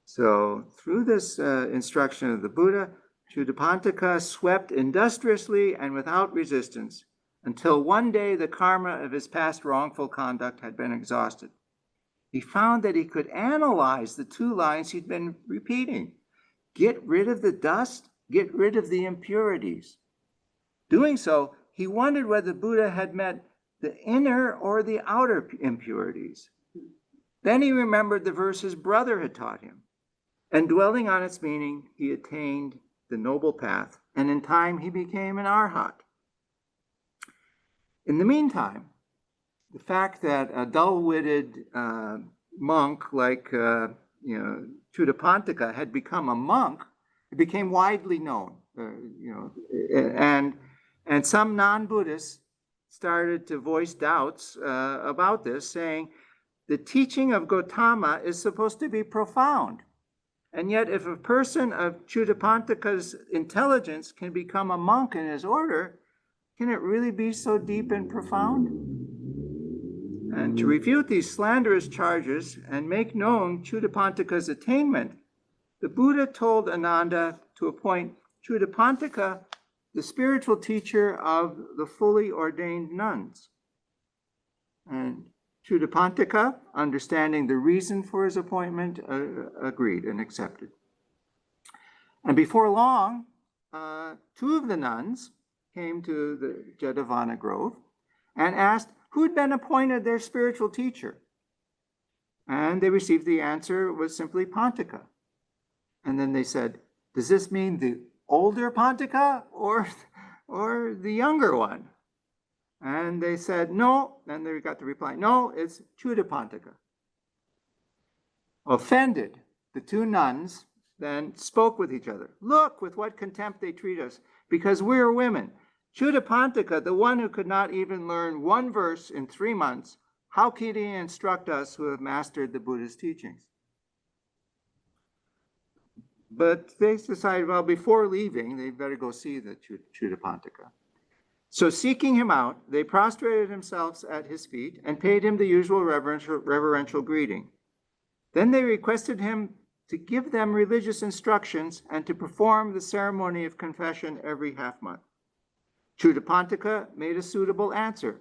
So through this instruction of the Buddha, Chudapanthaka swept industriously and without resistance until one day the karma of his past wrongful conduct had been exhausted. He found that he could analyze the 2 lines he'd been repeating. Get rid of the dust, get rid of the impurities. Doing so, he wondered whether the Buddha had meant the inner or the outer impurities. Then he remembered the verse his brother had taught him. And dwelling on its meaning, he attained the noble path, and in time he became an arhat. In the meantime, the fact that a dull-witted monk like Chudapanthaka had become a monk, it became widely known. And some non-Buddhists started to voice doubts about this, saying the teaching of Gautama is supposed to be profound. And yet, if a person of Chudapanthaka's intelligence can become a monk in his order, can it really be so deep and profound? And to refute these slanderous charges and make known Chudapanthaka's attainment, the Buddha told Ananda to appoint Chudapanthaka the spiritual teacher of the fully ordained nuns. And Chudapanthaka, understanding the reason for his appointment, agreed and accepted. And before long, 2 of the nuns came to the Jetavana Grove and asked who had been appointed their spiritual teacher. And they received the answer was simply Panthaka. And then they said, does this mean the older Panthaka or the younger one? And they said, no. And they got the reply, no, it's Chudapanthaka. Offended, the 2 nuns then spoke with each other. Look with what contempt they treat us, because we're women. Chudapanthaka, the one who could not even learn 1 verse in 3 months, how can he instruct us who have mastered the Buddha's teachings? But they decided, well, before leaving, they'd better go see the Chudapanthaka. So seeking him out, they prostrated themselves at his feet and paid him the usual reverential greeting. Then they requested him to give them religious instructions and to perform the ceremony of confession every half-month. Chudapanthaka made a suitable answer.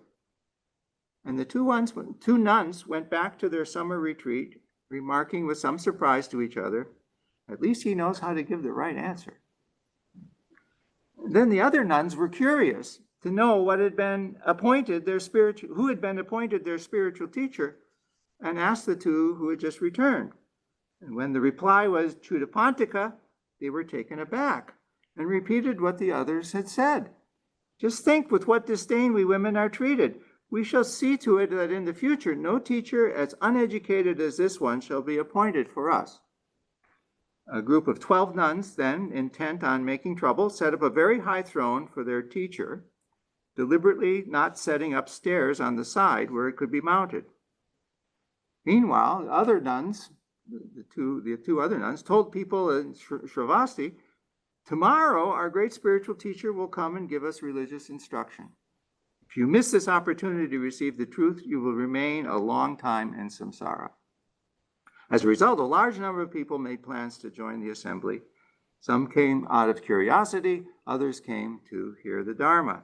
And the 2 nuns went back to their summer retreat, remarking with some surprise to each other, at least he knows how to give the right answer. Then the other nuns were curious to know who had been appointed their spiritual teacher, and asked the 2 who had just returned. And when the reply was Chudapanthaka, they were taken aback and repeated what the others had said. Just think with what disdain we women are treated. We shall see to it that in the future no teacher as uneducated as this one shall be appointed for us. A group of 12 nuns then, intent on making trouble, set up a very high throne for their teacher, deliberately not setting up stairs on the side where it could be mounted. Meanwhile, the other nuns, the two other nuns, told people in Shravasti, tomorrow our great spiritual teacher will come and give us religious instruction. If you miss this opportunity to receive the truth, you will remain a long time in samsara. As a result, a large number of people made plans to join the assembly. Some came out of curiosity, others came to hear the Dharma.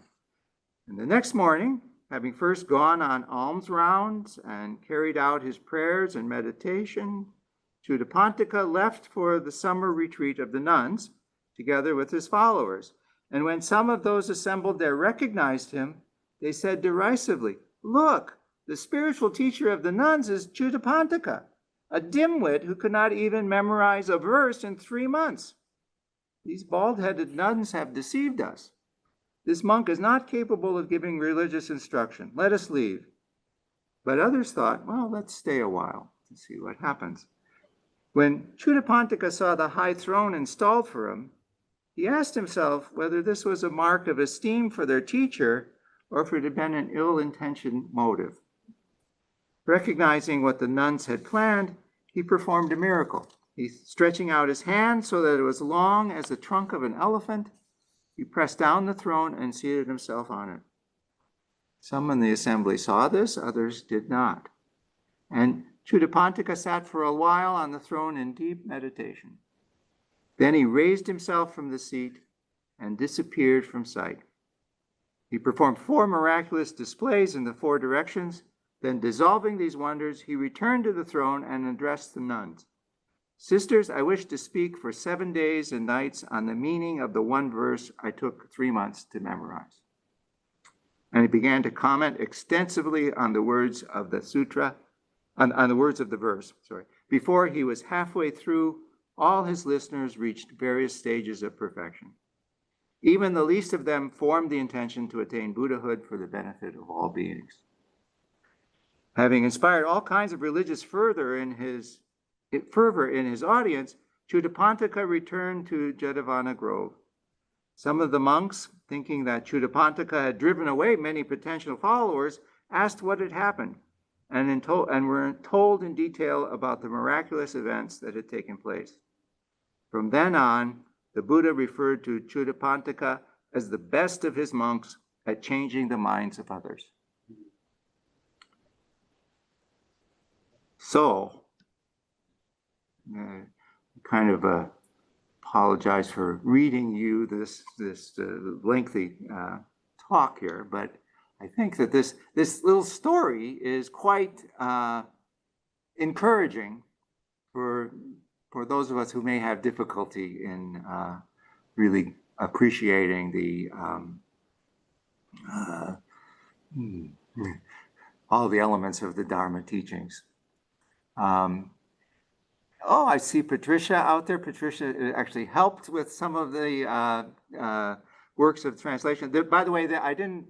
And the next morning, having first gone on alms rounds and carried out his prayers and meditation, Chudapantika left for the summer retreat of the nuns, together with his followers. And when some of those assembled there recognized him, they said derisively, "Look, the spiritual teacher of the nuns is Chudapantika, a dimwit who could not even memorize a verse in 3 months. These bald-headed nuns have deceived us. This monk is not capable of giving religious instruction. Let us leave." But others thought, well, let's stay a while to see what happens. When Chudapantika saw the high throne installed for him, he asked himself whether this was a mark of esteem for their teacher or if it had been an ill-intentioned motive. Recognizing what the nuns had planned, he performed a miracle. He, stretching out his hand so that it was long as the trunk of an elephant, he pressed down the throne and seated himself on it. Some in the assembly saw this, others did not. And Chudapantika sat for a while on the throne in deep meditation. Then he raised himself from the seat and disappeared from sight. He performed 4 miraculous displays in the 4 directions. Then, dissolving these wonders, he returned to the throne and addressed the nuns. "Sisters, I wish to speak for 7 days and nights on the meaning of the one verse I took 3 months to memorize." And he began to comment extensively on the words of the sutra, on the words of the verse, Before he was halfway through, all his listeners reached various stages of perfection. Even the least of them formed the intention to attain Buddhahood for the benefit of all beings. Having inspired all kinds of religious fervor in his audience, Chudapantika returned to Jedavana Grove. Some of the monks, thinking that Chudapantika had driven away many potential followers, asked what had happened and were told in detail about the miraculous events that had taken place. From then on, the Buddha referred to Chudapantika as the best of his monks at changing the minds of others. So, kind of apologize for reading you this lengthy talk here, but I think that this little story is quite encouraging for those of us who may have difficulty in really appreciating all the elements of the Dharma teachings. I see Patricia out there. Patricia actually helped with some of the works of translation. By the way, I didn't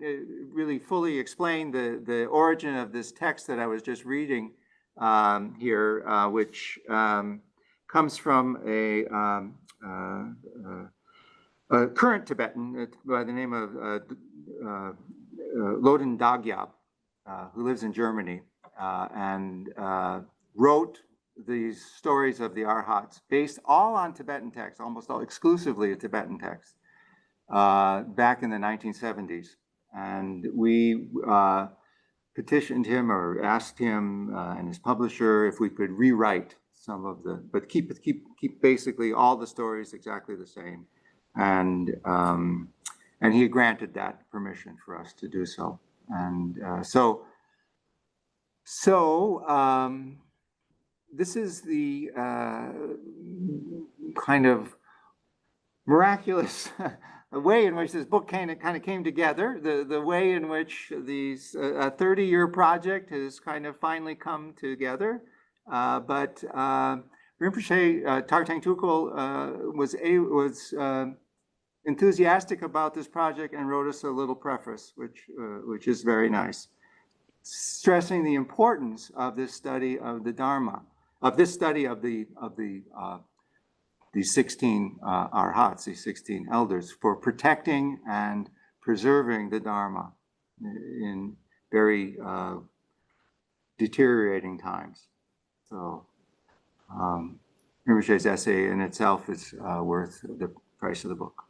really fully explain the origin of this text that I was just reading here, which comes from a current Tibetan by the name of Loden Dagyab, who lives in Germany, and wrote these stories of the Arhats based all on Tibetan texts, almost all exclusively a Tibetan text, back in the 1970s. And we petitioned him or asked him and his publisher if we could rewrite some of but keep basically all the stories exactly the same. And he granted that permission for us to do so. And this is the kind of miraculous way in which this book kind of came together, the way in which these a 30-year project has kind of finally come together. But Rinpoche Tartang Tukul was enthusiastic about this project and wrote us a little preface, which is very nice, stressing the importance of this study of the Dharma, of this study of the 16 Arhats, these 16 elders, for protecting and preserving the Dharma in very deteriorating times. So Rinpoche's essay in itself is worth the price of the book.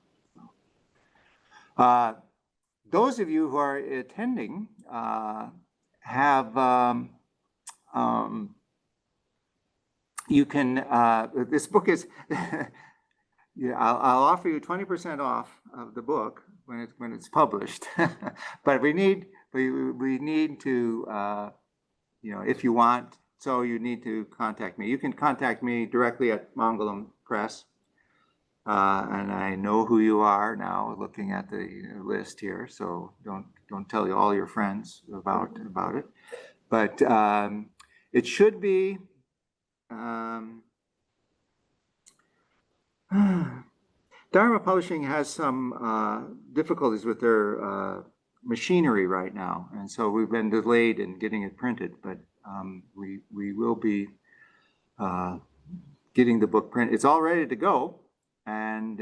Those of you who are attending have you can this book is yeah, I'll offer you 20% off of the book when it's published. But we need to if you want so you need to contact me. You can contact me directly at Mangalam Press. And I know who you are now, looking at the list here. So don't tell all your friends about it. But it should be. Dharma Publishing has some difficulties with their machinery right now, and so we've been delayed in getting it printed. But we will be getting the book printed. It's all ready to go, and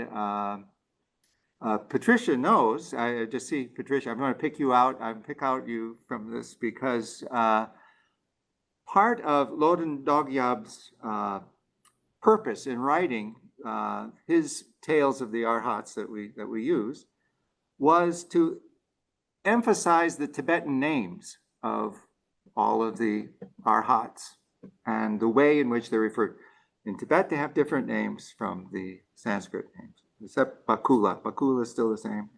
Patricia knows. I just see Patricia. I'm going to pick you out. I pick out you from this because part of Loden Dogyab's purpose in writing his tales of the Arhats that we use was to emphasize the Tibetan names of all of the Arhats and the way in which they're referred. In Tibet, they have different names from the Sanskrit names, except Bakula. Bakula is still the same.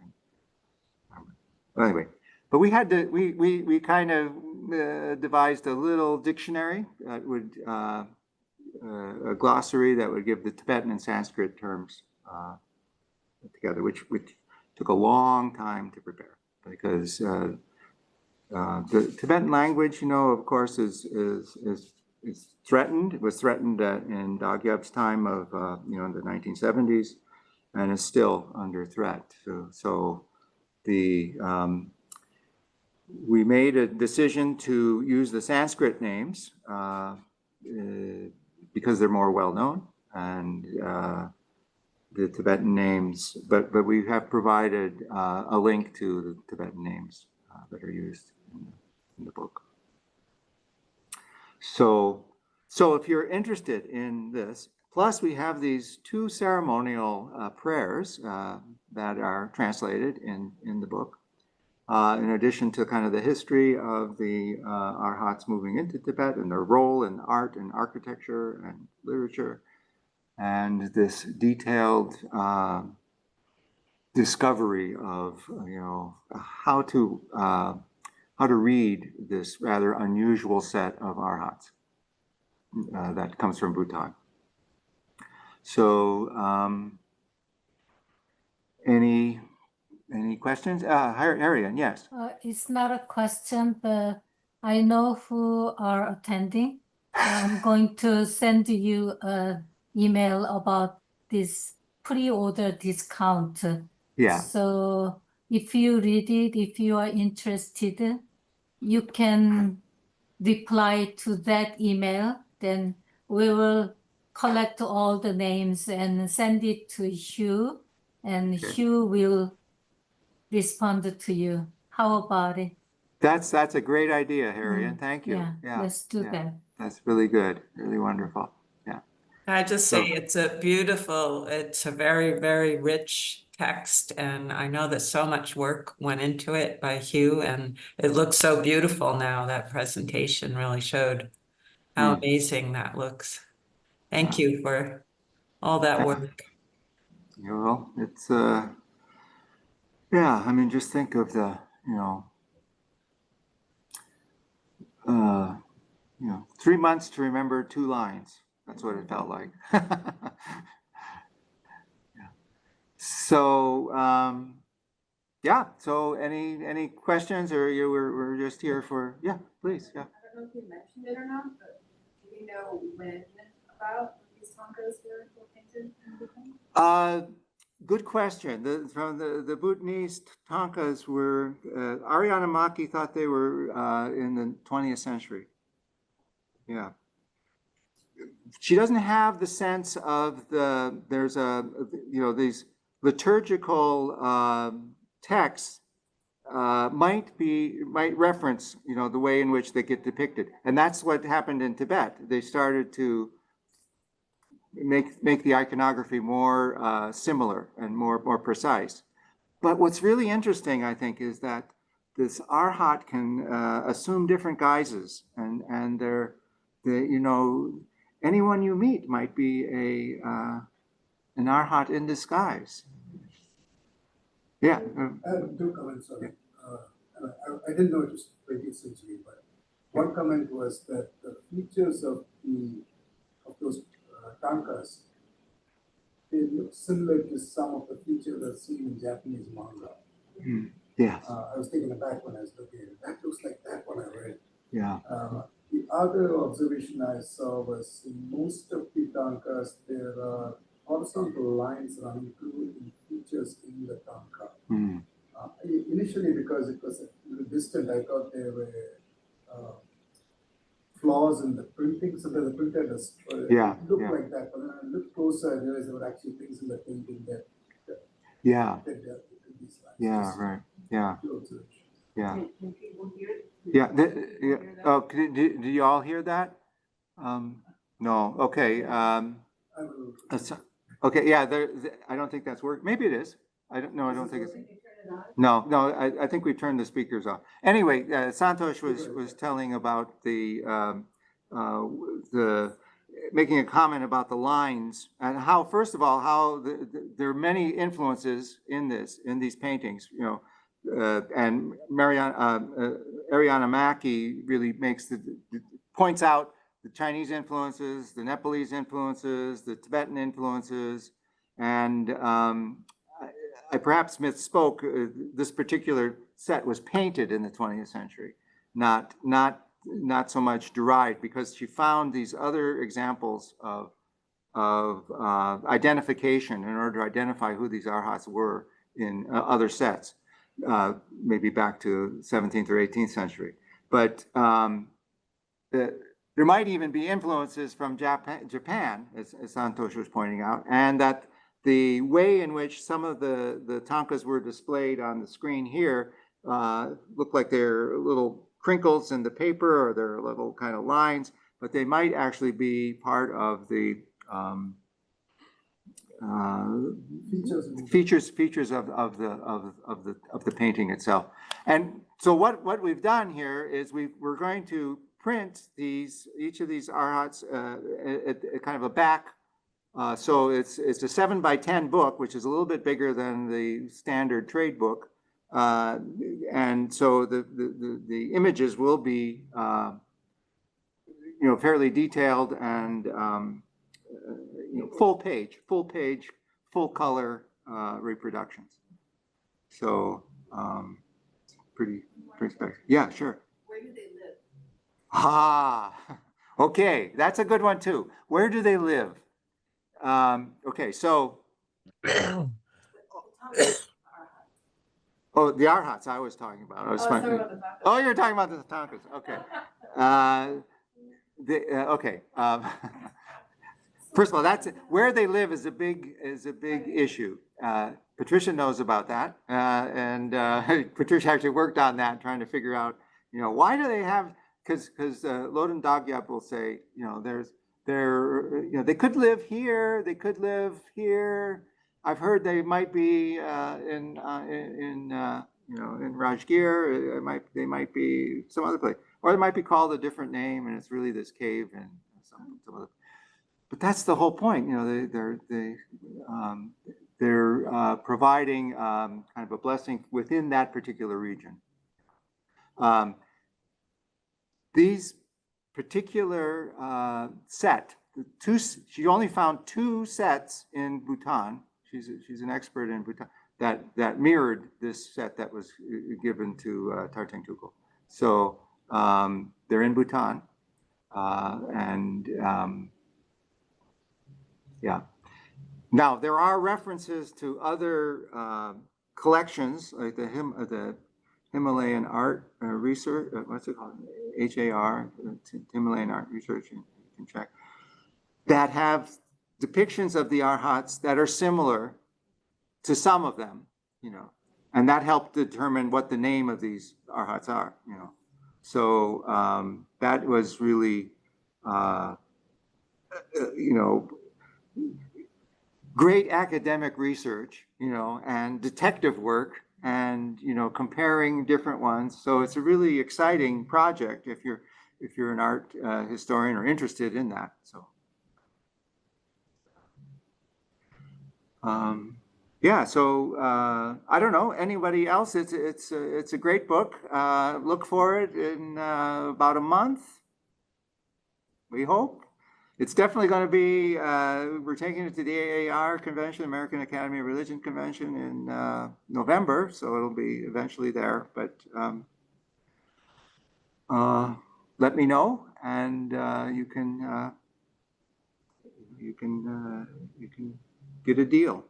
Anyway, but we had to, we kind of devised a little dictionary that would, a glossary that would give the Tibetan and Sanskrit terms together, which took a long time to prepare because the Tibetan language, you know, of course, is threatened. It was threatened in Dogyab's time of, you know, in the 1970s, and is still under threat. So the we made a decision to use the Sanskrit names because they're more well known, and the Tibetan names. But we have provided a link to the Tibetan names that are used in the book. So if you're interested in this, plus we have these two ceremonial prayers that are translated in the book, in addition to kind of the history of the Arhats moving into Tibet and their role in art and architecture and literature, and this detailed discovery of, you know, how to read this rather unusual set of Arhats that comes from Bhutan. So, any questions? Arian, yes. It's not a question, but I know who are attending. I'm going to send you an email about this pre-order discount. Yeah. So if you read it, if you are interested, you can reply to that email. Then we will collect all the names and send it to Hugh, and Okay. Hugh will respond to you. How about it? That's a great idea, Arian. Thank you. Yeah, let's do that. That's really good. Really wonderful. Yeah. Can I just say it's a very, very rich text, and I know that so much work went into it by Hugh, and it looks so beautiful now. That presentation really showed how amazing that looks. Thank you for all that work. Well, it's yeah, I mean, just think of the, you know, 3 months to remember 2 lines. That's what it felt like. Yeah. So, yeah. So, any questions, or we're just here for? Yeah, please. Yeah. I don't know if you mentioned it or not, but do you know when about these tankas were painted in Bhutan? Good question. From the Bhutanese tankas were, Ariana Maki thought they were in the 20th century. Yeah. She doesn't have the sense of there's these liturgical texts might reference, you know, the way in which they get depicted. And that's what happened in Tibet. They started to make the iconography more similar and more precise. But what's really interesting, I think, is that this Arhat can assume different guises, and you know, anyone you meet might be an Arhat in disguise. Yeah. I have 2 comments on it. I didn't know it was 20th century, but one comment was that the features of those tankas, they look similar to some of the features that's seen in Japanese manga. Yes. I was taken aback when I was looking at it. That looks like that one I read. Yeah. The other observation I saw was in most of the tankas, there are horizontal lines running through the features in the tanka. Initially, because it was a little distant, I thought there were flaws in the printing, so that the printer does look like that. But when I looked closer, I realized there were actually things in the painting that dealt with these lines. Yeah, right. Yeah. Two observations. Yeah. Can people hear it? Yeah. Oh, do you all hear that? No. Okay. I will. Okay. Yeah. I don't think that's working. Maybe it is. I don't know. I don't think it's. Can you turn it on? No. I think we turned the speakers off. Anyway, Santosh was telling about the making a comment about the lines and how, first of all, how there are many influences in these paintings. You know. And Ariana Mackey really points out the Chinese influences, the Nepalese influences, the Tibetan influences, and I perhaps misspoke. This particular set was painted in the 20th century, not so much derived, because she found these other examples of identification in order to identify who these arhats were in other sets. Maybe back to 17th or 18th century. But there might even be influences from Japan, as Santosh was pointing out, and that the way in which some of the tankas were displayed on the screen here look like they're little crinkles in the paper, or they're little kind of lines, but they might actually be part of the features of the painting itself. And so what we've done here is we're going to print each of these arhats at kind of a back. So it's a 7x10 book, which is a little bit bigger than the standard trade book. And so the images will be fairly detailed and full page, full color reproductions. So pretty spectacular. Yeah, sure. Where do they live? Okay, that's a good one too. Where do they live? Okay, so the arhats I was talking about. Sorry about the tankas. Oh, you're talking about the tankas. Okay. Okay. First of all, that's where they live is a big issue. Patricia knows about that, and Patricia actually worked on that, trying to figure out, why do they have? Because Loden Dagyab will say, they could live here, they could live here. I've heard they might be in Rajgir. They might be some other place, or they might be called a different name, and it's really this cave and some other. But that's the whole point, they're providing kind of a blessing within that particular region. These particular she only found 2 sets in Bhutan. She's an expert in Bhutan that mirrored this set that was given to Tartang Tukul. So they're in Bhutan, and yeah. Now there are references to other collections, like the Himalayan Art Research. What's it called? HAR, Himalayan Art Research. You can check. That have depictions of the arhats that are similar to some of them, and that helped determine what the name of these arhats are, So that was really, great academic research, and detective work, and comparing different ones. So it's a really exciting project if you're an art historian or interested in that. So. Yeah, so I don't know, anybody else? It's a great book. Look for it in about a month. we hope. It's definitely going to be, we're taking it to the AAR convention, American Academy of Religion convention in November, so it'll be eventually there. But let me know, and you can get a deal.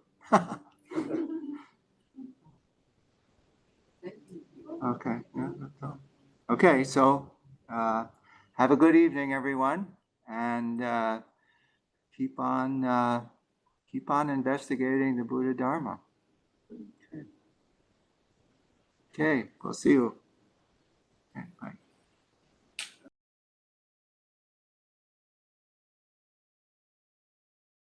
Okay. Yeah, that's all. Okay. So have a good evening, everyone, and keep on investigating the Buddha Dharma. Okay. We'll see you. Okay, bye.